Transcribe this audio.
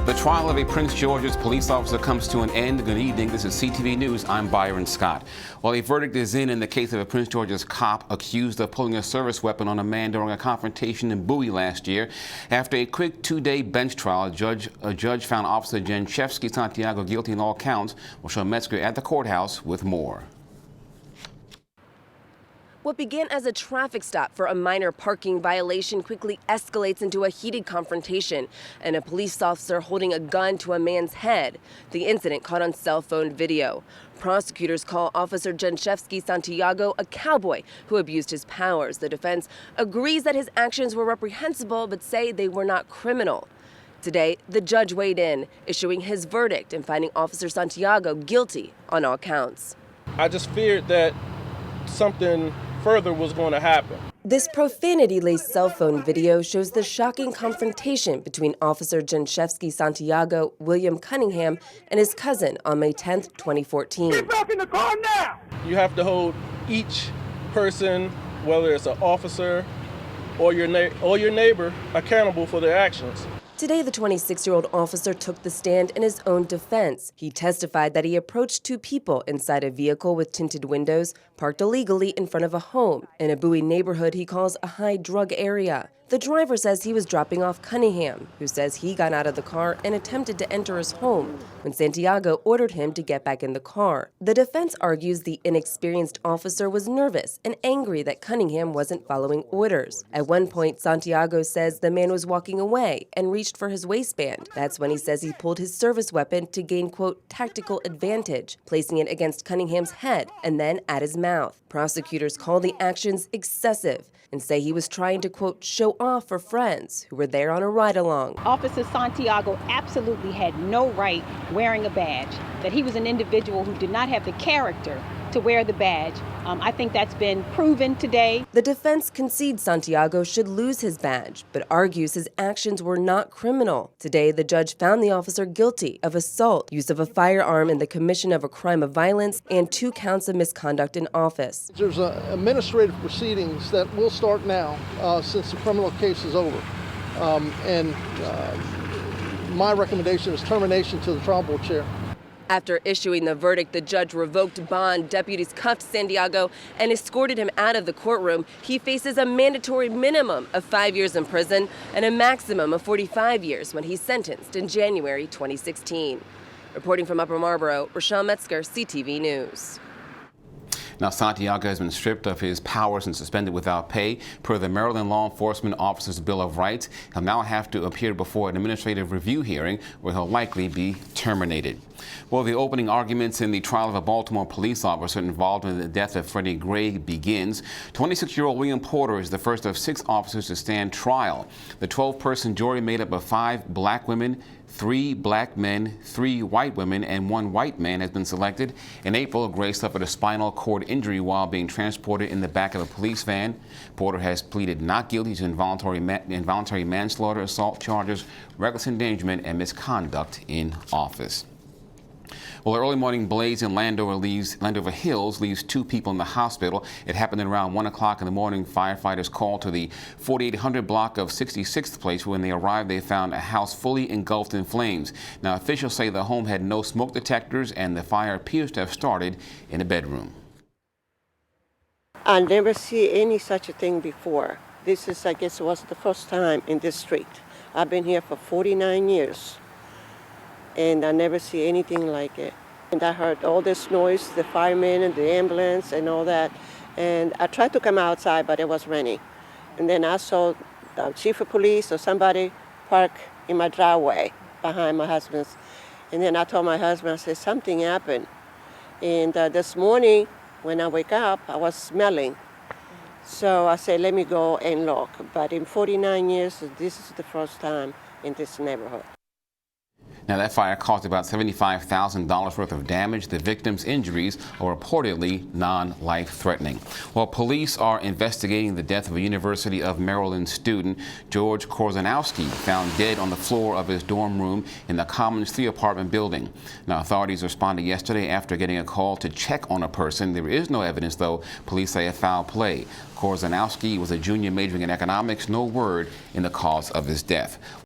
The trial of a Prince George's police officer comes to an end. Good evening. This is CTV News. I'm Byron Scott. Well, a verdict is in the case of a Prince George's cop accused of pulling a service weapon on a man during a confrontation in Bowie last year. After a quick two-day bench trial, a judge found Officer Jenchevsky Santiago guilty on all counts. Rochelle Metzger at the courthouse with more. What began as a traffic stop for a minor parking violation quickly escalates into a heated confrontation and a police officer holding a gun to a man's head. The incident caught on cell phone video. Prosecutors call Officer Jenchevsky Santiago a cowboy who abused his powers. The defense agrees that his actions were reprehensible but say they were not criminal. Today, the judge weighed in, issuing his verdict and finding Officer Santiago guilty on all counts. I just feared that something further was going to happen. This profanity-laced cell phone video shows the shocking confrontation between Officer Jenchevsky Santiago, William Cunningham, and his cousin on May 10, 2014. Get back in the car now! You have to hold each person, whether it's an officer or your neighbor, accountable for their actions. Today, the 26-year-old officer took the stand in his own defense. He testified that he approached two people inside a vehicle with tinted windows, parked illegally in front of a home in a Bowie neighborhood he calls a high drug area. The driver says he was dropping off Cunningham, who says he got out of the car and attempted to enter his home when Santiago ordered him to get back in the car. The defense argues the inexperienced officer was nervous and angry that Cunningham wasn't following orders. At one point, Santiago says the man was walking away and reached for his waistband. That's when he says he pulled his service weapon to gain, quote, tactical advantage, placing it against Cunningham's head and then at his mouth. Prosecutors call the actions excessive and say he was trying to, quote, show off for friends who were there on a ride-along. Officer Santiago absolutely had no right wearing a badge, that he was an individual who did not have the character to wear the badge. I think that's been proven today. The defense concedes Santiago should lose his badge, but argues his actions were not criminal. Today, the judge found the officer guilty of assault, use of a firearm in the commission of a crime of violence, and 2 counts of misconduct in office. There's administrative proceedings that will start now since the criminal case is over. My recommendation is termination to the trial board chair. After issuing the verdict, the judge revoked bond. Deputies cuffed Santiago and escorted him out of the courtroom. He faces a mandatory minimum of 5 years in prison and a maximum of 45 years when he's sentenced in January 2016. Reporting from Upper Marlboro, Rochelle Metzger, CTV News. Now, Santiago has been stripped of his powers and suspended without pay. Per the Maryland Law Enforcement Officers' Bill of Rights, he'll now have to appear before an administrative review hearing where he'll likely be terminated. Well, the opening arguments in the trial of a Baltimore police officer involved in the death of Freddie Gray begins. 26-year-old William Porter is the first of 6 officers to stand trial. The 12-person jury made up of 5 black women, 3 black men, 3 white women, and 1 white man has been selected. In April, Gray suffered a spinal cord injury while being transported in the back of a police van. Porter has pleaded not guilty to involuntary manslaughter, assault charges, reckless endangerment, and misconduct in office. Well, an early morning blaze in Landover Hills leaves 2 people in the hospital. It happened at around 1 o'clock in the morning. Firefighters called to the 4800 block of 66th Place. When they arrived, they found a house fully engulfed in flames. Now, officials say the home had no smoke detectors and the fire appears to have started in a bedroom. I never see any such a thing before. This is, I guess, was the first time in this street. I've been here for 49 years. And I never see anything like it. And I heard all this noise, the firemen and the ambulance and all that. And I tried to come outside, but it was raining. And then I saw the chief of police or somebody park in my driveway behind my husband's. And then I told my husband, I said, something happened. And this morning, when I wake up, I was smelling. So I said, let me go and look. But in 49 years, this is the first time in this neighborhood. Now, that fire caused about $75,000 worth of damage. The victim's injuries are reportedly non-life-threatening. Well, police are investigating the death of a University of Maryland student, George Korzanowski, found dead on the floor of his dorm room in the Commons 3 apartment building. Now, authorities responded yesterday after getting a call to check on a person. There is no evidence, though, police say, of foul play. Korzanowski was a junior majoring in economics. No word in the cause of his death.